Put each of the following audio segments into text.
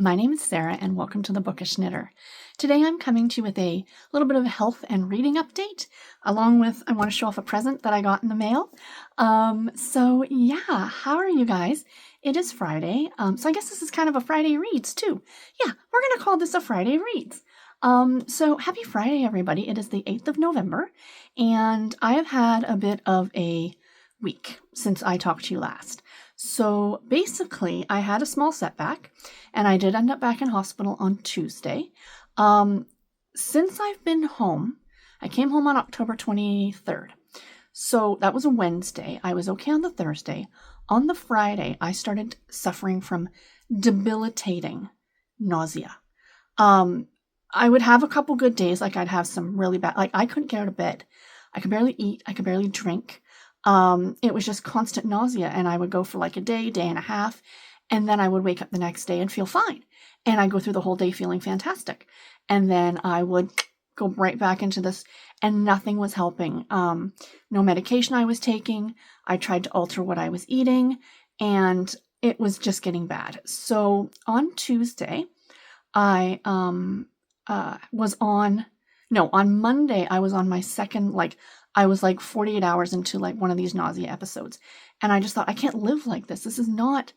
My name is Sarah and welcome to the Bookish Knitter. Today I'm coming to you with a little bit of a health and reading update, along with I want to show off a present that I got in the mail. How are you guys? It is Friday, so I guess this is kind of a Friday Reads too. Yeah, we're going to call this a Friday Reads. So happy Friday, everybody. It is the 8th of November, and I have had a bit of a week since I talked to you last. So basically, I had a small setback, and I did end up back in hospital on Tuesday. Since I've been home, I came home on October 23rd. So that was a Wednesday. I was okay on the Thursday. On the Friday, I started suffering from debilitating nausea. I would have a couple good days, like I'd have some really bad, like I couldn't get out of bed. I could barely eat. I could barely drink. It was just constant nausea, and I would go for like a day and a half, and then I would wake up the next day and feel fine. And I'd go through the whole day feeling fantastic. And then I would go right back into this, and nothing was helping. No medication I was taking. I tried to alter what I was eating, and it was just getting bad. So on Tuesday, on Monday, I was on my second, I was 48 hours into one of these nausea episodes. And I just thought, I can't live like this. This is not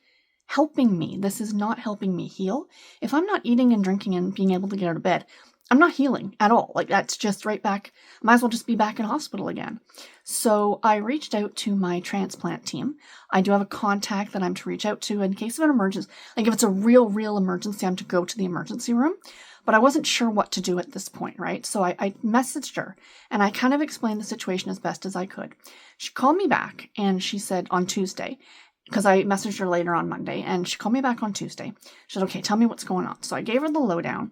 helping me. This is not helping me heal. If I'm not eating and drinking and being able to get out of bed, I'm not healing at all. That's just right back. Might as well just be back in hospital again. So I reached out to my transplant team. I do have a contact that I'm to reach out to in case of an emergency. If it's a real emergency, I'm to go to the emergency room. But I wasn't sure what to do at this point, right? So I messaged her, and I kind of explained the situation as best as I could. She called me back, and she said on Tuesday, because I messaged her later on Monday, and she called me back on Tuesday. She said, okay, tell me what's going on. So I gave her the lowdown,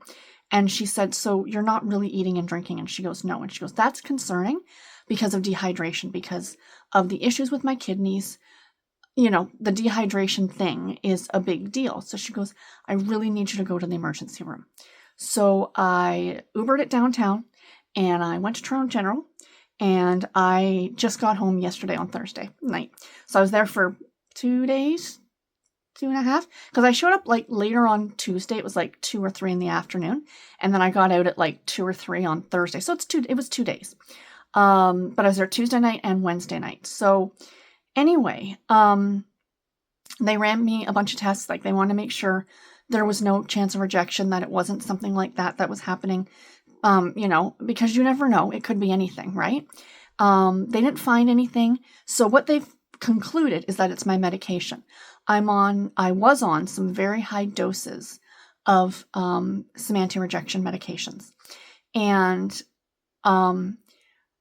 and she said, so you're not really eating and drinking? And she goes, no. And she goes, that's concerning because of dehydration, because of the issues with my kidneys. The dehydration thing is a big deal. So she goes, I really need you to go to the emergency room. So I Ubered it downtown, and I went to Toronto General, and I just got home yesterday on Thursday night. So I was there for 2 days, 2.5, because I showed up later on Tuesday. It was 2 or 3 in the afternoon, and then I got out at 2 or 3 on Thursday. So it was 2 days. But I was there Tuesday night and Wednesday night. So anyway, they ran me a bunch of tests. They wanted to make sure there was no chance of rejection, that it wasn't something like that was happening, because you never know. It could be anything, right? They didn't find anything. So what they've concluded is that it's my medication. I was on some very high doses of some anti-rejection medications. And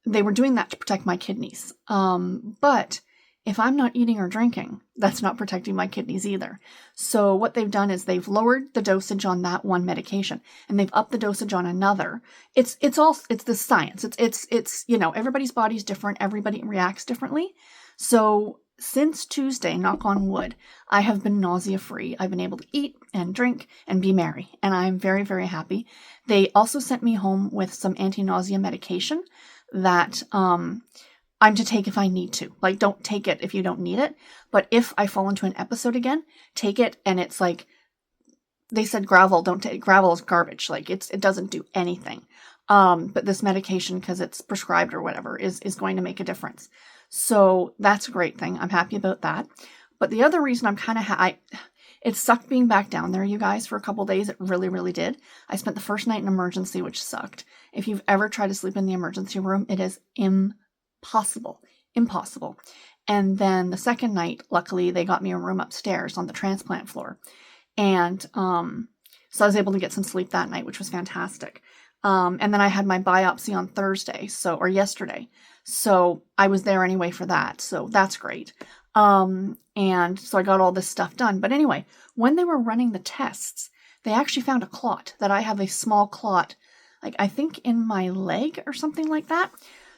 they were doing that to protect my kidneys. But if I'm not eating or drinking, that's not protecting my kidneys either. So what they've done is they've lowered the dosage on that one medication, and they've upped the dosage on another. It's the science. It's everybody's body's different. Everybody reacts differently. So since Tuesday, knock on wood, I have been nausea-free. I've been able to eat and drink and be merry, and I'm very, very happy. They also sent me home with some anti-nausea medication that I'm to take if I need to. Don't take it if you don't need it. But if I fall into an episode again, take it. And it's they said gravel, don't take gravel is garbage. It doesn't do anything. But this medication, because it's prescribed or whatever, is going to make a difference. So that's a great thing. I'm happy about that. But the other reason I'm kind of it sucked being back down there, you guys, for a couple days. It really, really did. I spent the first night in emergency, which sucked. If you've ever tried to sleep in the emergency room, it is impossible. And then the second night, luckily, they got me a room upstairs on the transplant floor. And so I was able to get some sleep that night, which was fantastic. And then I had my biopsy on Thursday, or yesterday. So I was there anyway for that. So that's great. And so I got all this stuff done. But anyway, when they were running the tests, they actually found a clot, that I have a small clot, I think in my leg or something like that.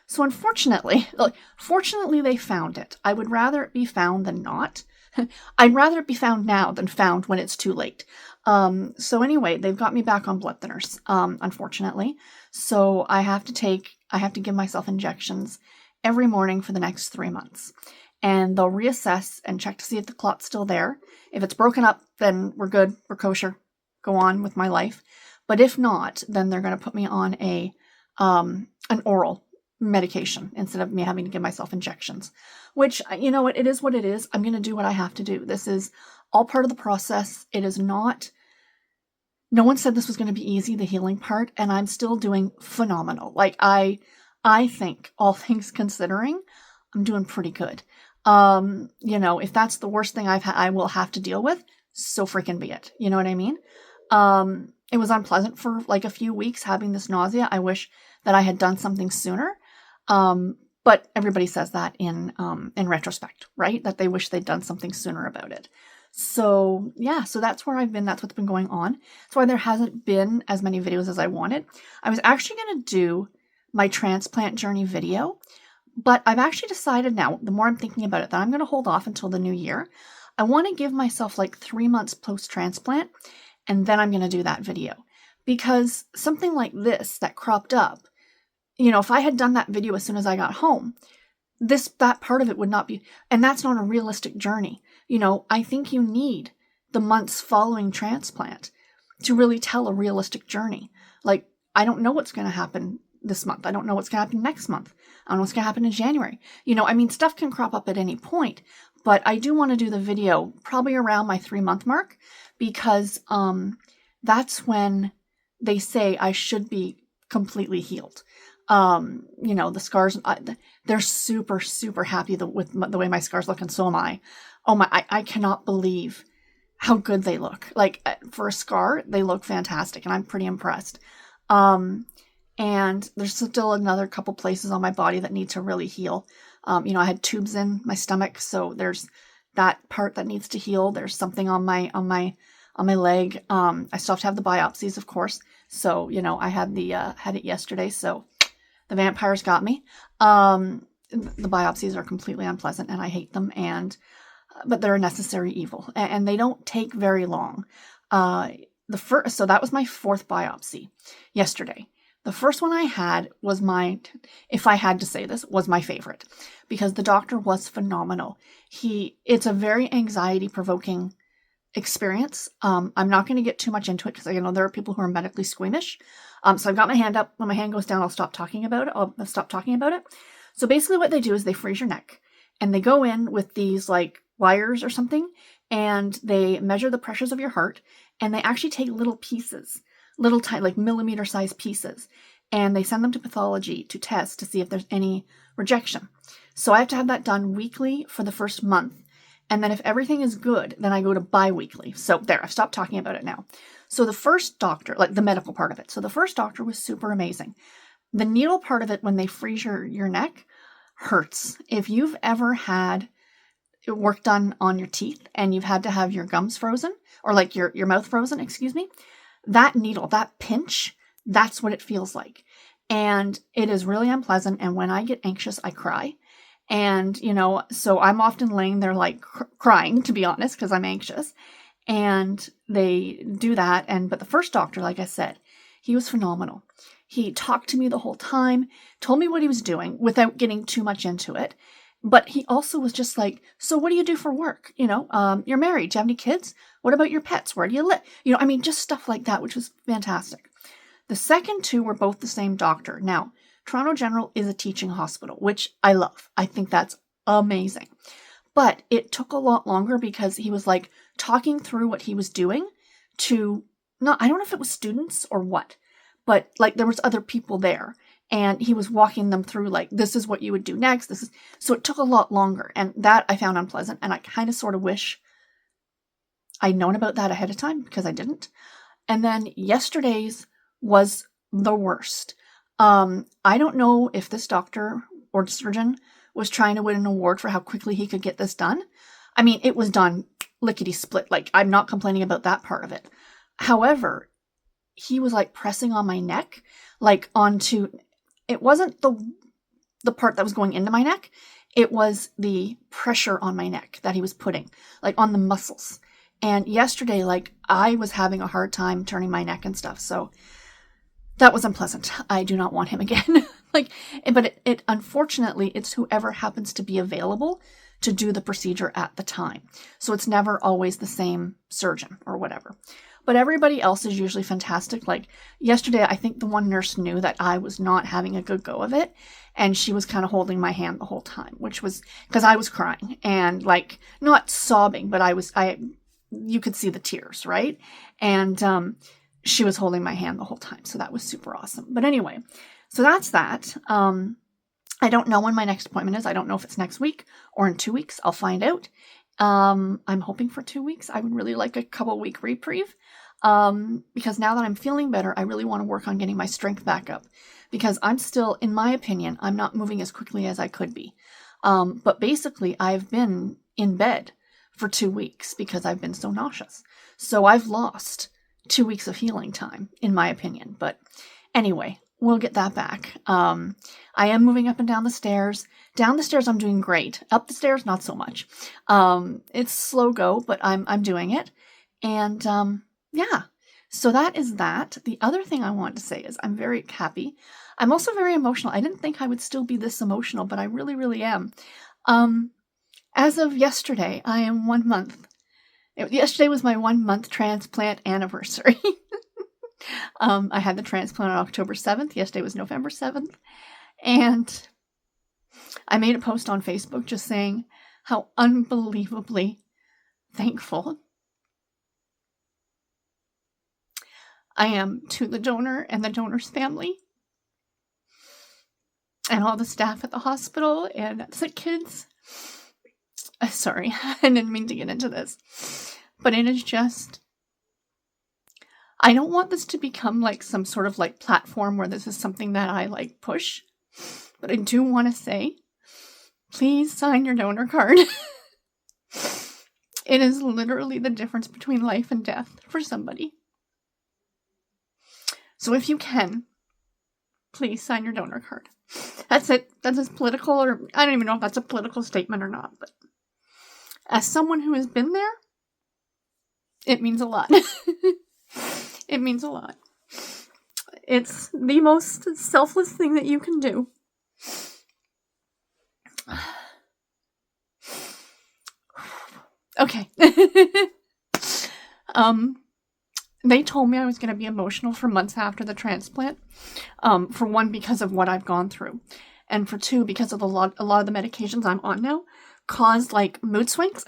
So unfortunately, fortunately they found it. I would rather it be found than not. I'd rather it be found now than found when it's too late. So anyway, they've got me back on blood thinners, unfortunately. So I have to give myself injections every morning for the next 3 months. And they'll reassess and check to see if the clot's still there. If it's broken up, then we're good. We're kosher. go on with my life. But if not, then they're going to put me on an oral medication instead of me having to give myself injections, which, you know what, it is what it is. I'm going to do what I have to do. This is all part of the process. It is not, no one said this was going to be easy, the healing part, and I'm still doing phenomenal. Like I think, all things considering, I'm doing pretty good. You know, if that's the worst thing I will have to deal with, so freaking be it. You know what I mean? It was unpleasant for like a few weeks having this nausea. I wish that I had done something sooner. But everybody says that in retrospect, right? That they wish they'd done something sooner about it. So yeah, so that's where I've been. That's what's been going on. That's why there hasn't been as many videos as I wanted. I was actually going to do my transplant journey video, but I've actually decided now, the more I'm thinking about it, that I'm going to hold off until the new year. I want to give myself like 3 months post-transplant, and then I'm going to do that video. Because something like this that cropped up, you know, if I had done that video as soon as I got home, that part of it would not be, and that's not a realistic journey. You know, I think you need the months following transplant to really tell a realistic journey. Like, I don't know what's going to happen this month. I don't know what's going to happen next month. I don't know what's going to happen in January. You know, I mean, stuff can crop up at any point, but I do want to do the video probably around my 3-month mark, because that's when they say I should be completely healed. You know, the scars, they're super, super happy with the way my scars look, and so am I. Oh my, I cannot believe how good they look. Like, for a scar, they look fantastic, and I'm pretty impressed. And there's still another couple places on my body that need to really heal. You know, I had tubes in my stomach, so there's that part that needs to heal. There's something on my leg. I still have to have the biopsies, of course. So, you know, I had it yesterday, so the vampires got me. The biopsies are completely unpleasant, and I hate them, but they're a necessary evil, and they don't take very long. So that was my 4th biopsy yesterday. The first one I had was if I had to say this, was my favorite, because the doctor was phenomenal. It's a very anxiety-provoking experience. I'm not going to get too much into it, because I know there are people who are medically squeamish. So I've got my hand up. When my hand goes down, I'll stop talking about it. So basically what they do is they freeze your neck, and they go in with these like wires or something, and they measure the pressures of your heart, and they actually take little pieces, little tiny, like millimeter sized pieces, and they send them to pathology to test to see if there's any rejection. So I have to have that done weekly for the first month. And then if everything is good, then I go to bi-weekly. So there, I've stopped talking about it now. So the first doctor, like the medical part of it. So the first doctor was super amazing. The needle part of it, when they freeze your neck, hurts. If you've ever had work done on your teeth and you've had to have your gums frozen, or like your mouth frozen, excuse me, that needle, that pinch, that's what it feels like. And it is really unpleasant. And when I get anxious, I cry. And, you know, so I'm often laying there like crying, to be honest, because I'm anxious. And they do that. But the first doctor, like I said, he was phenomenal. He talked to me the whole time, told me what he was doing without getting too much into it. But he also was just like, so what do you do for work? You know, you're married. Do you have any kids? What about your pets? Where do you live? You know, I mean, just stuff like that, which was fantastic. The second two were both the same doctor. Now, Toronto General is a teaching hospital, which I love. I think that's amazing. But it took a lot longer because he was like talking through what he was doing to, I don't know if it was students or what, but like there was other people there. And he was walking them through like, this is what you would do next. So it took a lot longer, and that I found unpleasant. And I kind of sort of wish I'd known about that ahead of time, because I didn't. And then yesterday's was the worst. I don't know if this doctor or surgeon was trying to win an award for how quickly he could get this done. I mean, it was done lickety split. Like, I'm not complaining about that part of it. However, he was like pressing on my neck, like onto, it wasn't the part that was going into my neck. It was the pressure on my neck that he was putting, like on the muscles. And yesterday, like, I was having a hard time turning my neck and stuff. So that was unpleasant. I do not want him again. But it unfortunately, it's whoever happens to be available to do the procedure at the time. So it's never always the same surgeon or whatever. But everybody else is usually fantastic. Like yesterday, I think the one nurse knew that I was not having a good go of it. And she was kind of holding my hand the whole time, which was because I was crying and like not sobbing, but you could see the tears, right? And she was holding my hand the whole time. So that was super awesome. But anyway, so that's that. I don't know when my next appointment is. I don't know if it's next week or in 2 weeks. I'll find out. I'm hoping for 2 weeks. I would really like a couple week reprieve. Because now that I'm feeling better, I really want to work on getting my strength back up. Because I'm still, in my opinion, I'm not moving as quickly as I could be. But basically, I've been in bed for 2 weeks because I've been so nauseous. So I've lost 2 weeks of healing time, in my opinion. But anyway, we'll get that back. I am moving up and down the stairs. Down the stairs, I'm doing great. Up the stairs, not so much. It's slow go, but I'm doing it. And yeah, so that is that. The other thing I want to say is I'm very happy. I'm also very emotional. I didn't think I would still be this emotional, but I really, really am. As of yesterday, I am 1 month. Yesterday was my 1 month transplant anniversary. I had the transplant on October 7th. Yesterday was November 7th. And I made a post on Facebook just saying how unbelievably thankful I am to the donor and the donor's family and all the staff at the hospital and sick kids. Sorry, I didn't mean to get into this. But it is just, I don't want this to become like some sort of like platform where this is something that I like push. But I do want to say, please sign your donor card. It is literally the difference between life and death for somebody. So if you can, please sign your donor card. That's it. That's as political, or I don't even know if that's a political statement or not, but as someone who has been there, it means a lot. It means a lot. It's the most selfless thing that you can do. Okay. They told me I was going to be emotional for months after the transplant. For one, because of what I've gone through. And for two, because of a lot of the medications I'm on now caused like mood swings.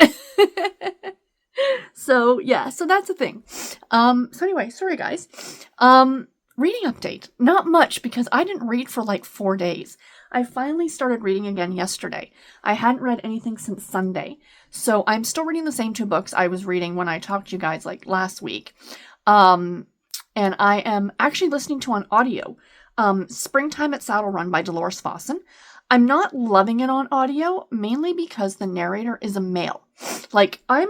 So yeah, so that's the thing. So anyway, sorry guys. Reading update. Not much because I didn't read for like 4 days. I finally started reading again yesterday. I hadn't read anything since Sunday. So I'm still reading the same 2 books I was reading when I talked to you guys like last week. And I am actually listening to on audio, Springtime at Saddle Run by Dolores Fawson. I'm not loving it on audio, mainly because the narrator is a male. Like, I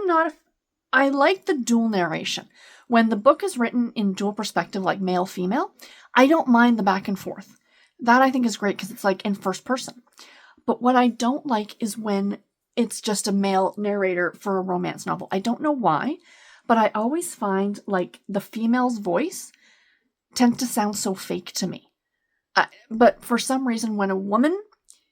like the dual narration. When the book is written in dual perspective, like male-female, I don't mind the back and forth. That I think is great because it's like in first person. But what I don't like is when it's just a male narrator for a romance novel. I don't know why, but I always find like the female's voice tends to sound so fake to me. But for some reason, when a woman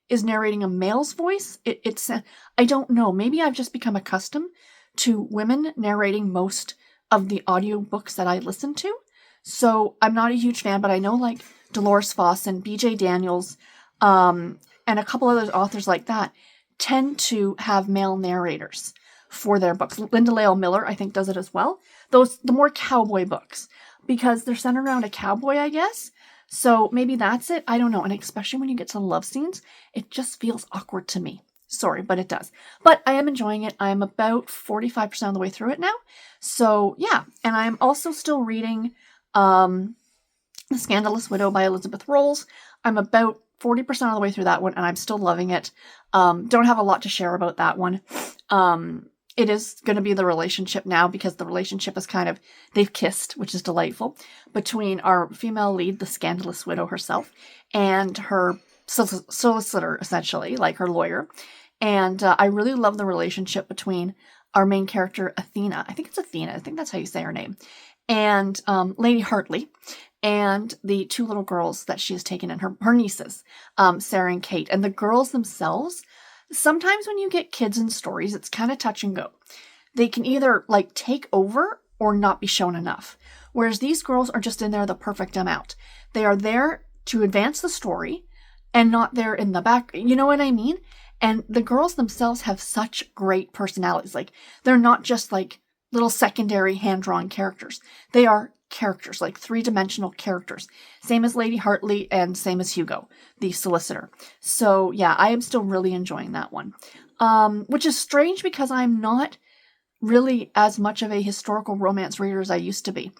is narrating a male's voice, it's I don't know. Maybe I've just become accustomed to women narrating most of the audiobooks that I listen to. So I'm not a huge fan, but I know like Dolores Fawson, B.J. Daniels, and a couple other authors like that tend to have male narrators for their books. Linda Lale Miller, I think, does it as well. The more cowboy books, because they're centered around a cowboy, I guess. So maybe that's it. I don't know. And especially when you get to love scenes, it just feels awkward to me. Sorry, but it does. But I am enjoying it. I'm about 45% of the way through it now. So yeah. And I'm also still reading The Scandalous Widow by Elizabeth Rolls. I'm about 40% of the way through that one, and I'm still loving it. Don't have a lot to share about that one. It is going to be the relationship now, because the relationship is kind of, they've kissed, which is delightful, between our female lead, the scandalous widow herself, and her solicitor, essentially, like her lawyer. And I really love the relationship between our main character, Athena. I think it's Athena. I think that's how you say her name. And Lady Hartley. And the 2 little girls that she has taken in, her nieces, Sarah and Kate. And the girls themselves, sometimes when you get kids in stories, it's kind of touch and go. They can either like take over or not be shown enough. Whereas these girls are just in there the perfect amount. They are there to advance the story and not there in the back. You know what I mean? And the girls themselves have such great personalities. Like, they're not just like little secondary hand-drawn characters. They are characters, like three-dimensional characters. Same as Lady Hartley and same as Hugo, the solicitor. So yeah, I am still really enjoying that one. Which is strange because I'm not really as much of a historical romance reader as I used to be.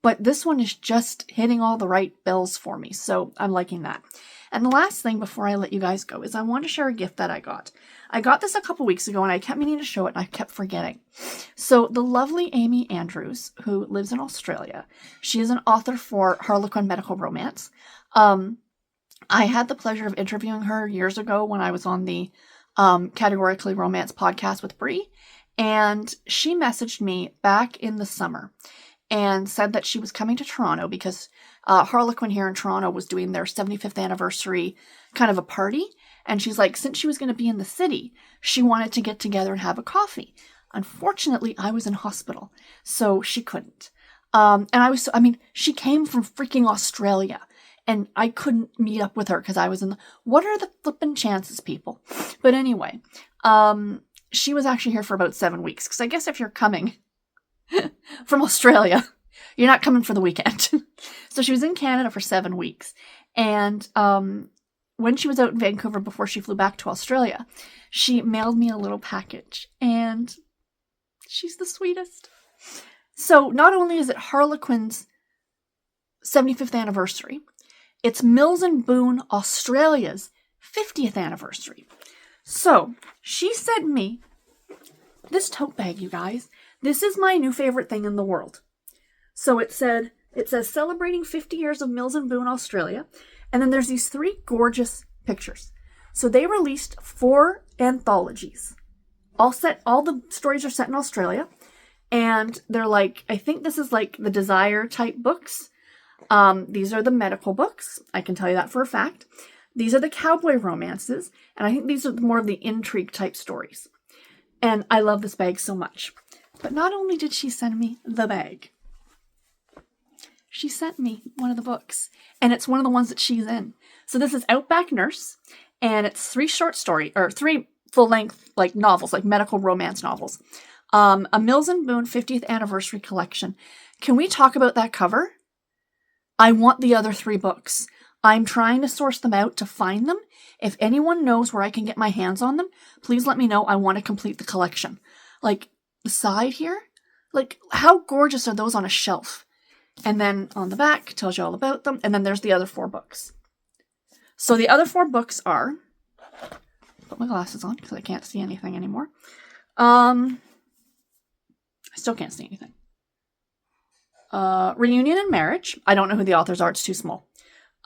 But this one is just hitting all the right bills for me, so I'm liking that. And the last thing before I let you guys go is I want to share a gift that I got. I got this a couple weeks ago and I kept meaning to show it and I kept forgetting. So the lovely Amy Andrews, who lives in Australia, she is an author for Harlequin Medical Romance. I had the pleasure of interviewing her years ago when I was on the Categorically Romance podcast with Brie, and she messaged me back in the summer and said that she was coming to Toronto because Harlequin here in Toronto was doing their 75th anniversary kind of a party. And she's like, since she was going to be in the city, she wanted to get together and have a coffee. Unfortunately, I was in hospital, so she couldn't. She came from freaking Australia, and I couldn't meet up with her because I was what are the flippin' chances, people? But anyway, she was actually here for about 7 weeks, because I guess if you're coming from Australia, you're not coming for the weekend. So she was in Canada for 7 weeks. And when she was out in Vancouver before she flew back to Australia, she mailed me a little package. And she's the sweetest. So not only is it Harlequin's 75th anniversary, it's Mills and Boon Australia's 50th anniversary. So she sent me this tote bag, you guys. This is my new favorite thing in the world. So it says celebrating 50 years of Mills and Boon Australia. And then there's these 3 gorgeous pictures. So they released 4 anthologies. All the stories are set in Australia. And they're like, I think this is like the Desire type books. These are the medical books. I can tell you that for a fact. These are the cowboy romances. And I think these are more of the intrigue type stories. And I love this bag so much. But not only did she send me the bag, she sent me one of the books. And it's one of the ones that she's in. So this is Outback Nurse. And it's 3 full-length like novels, like medical romance novels. A Mills and Boon 50th anniversary collection. Can we talk about that cover? I want the other 3 books. I'm trying to source them out to find them. If anyone knows where I can get my hands on them, please let me know. I want to complete the collection. Like, the side here, like, how gorgeous are those on a shelf? And then on the back, tells you all about them. And then there's the other 4 books. So the other 4 books are, put my glasses on because I can't see anything anymore. I still can't see anything. Reunion and Marriage. I don't know who the authors are. It's too small.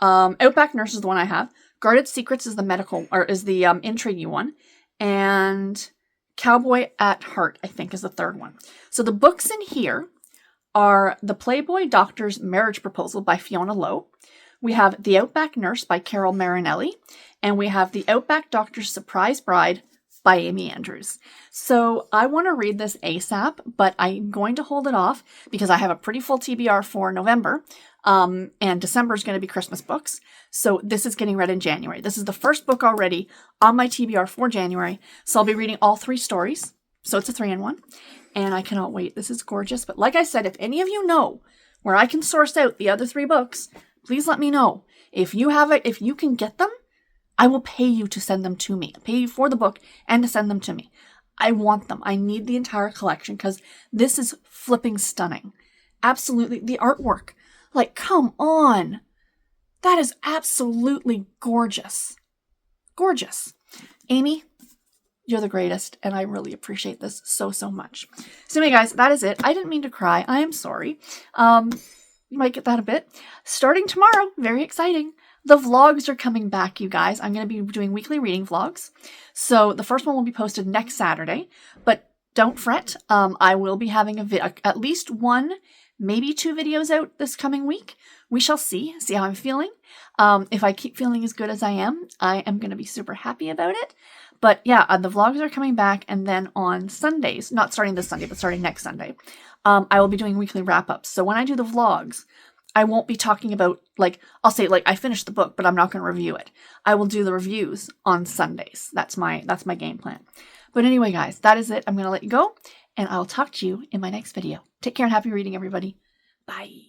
Outback Nurse is the one I have. Guarded Secrets is the intrigue one. And Cowboy at Heart, I think, is the 3rd one. So the books in here are The Playboy Doctor's Marriage Proposal by Fiona Lowe. We have The Outback Nurse by Carol Marinelli. And we have The Outback Doctor's Surprise Bride by Amy Andrews. So I want to read this ASAP, but I'm going to hold it off because I have a pretty full TBR for November. And December is going to be Christmas books. So this is getting read in January. This is the first book already on my TBR for January. So I'll be reading all 3 stories. So it's a 3-in-1. And I cannot wait. This is gorgeous. But like I said, if any of you know where I can source out the other 3 books, please let me know. If you have it, if you can get them, I will pay you to send them to me. I'll pay you for the book and to send them to me. I want them. I need the entire collection because this is flipping stunning. Absolutely. The artwork. Like, come on. That is absolutely gorgeous. Gorgeous. Amy, you're the greatest, and I really appreciate this so, so much. So anyway, guys, that is it. I didn't mean to cry. I am sorry. You might get that a bit. Starting tomorrow, very exciting. The vlogs are coming back, you guys. I'm going to be doing weekly reading vlogs. So the first one will be posted next Saturday, but don't fret. I will be having at least 1, maybe 2 videos out this coming week. We shall see how I'm feeling. If I keep feeling as good as I am going to be super happy about it. But yeah, the vlogs are coming back, and then on Sundays, not starting this Sunday, but starting next Sunday, I will be doing weekly wrap-ups. So when I do the vlogs, I won't be talking about, like, I'll say, like, I finished the book, but I'm not going to review it. I will do the reviews on Sundays. That's my game plan. But anyway, guys, that is it. I'm going to let you go, and I'll talk to you in my next video. Take care and happy reading, everybody. Bye.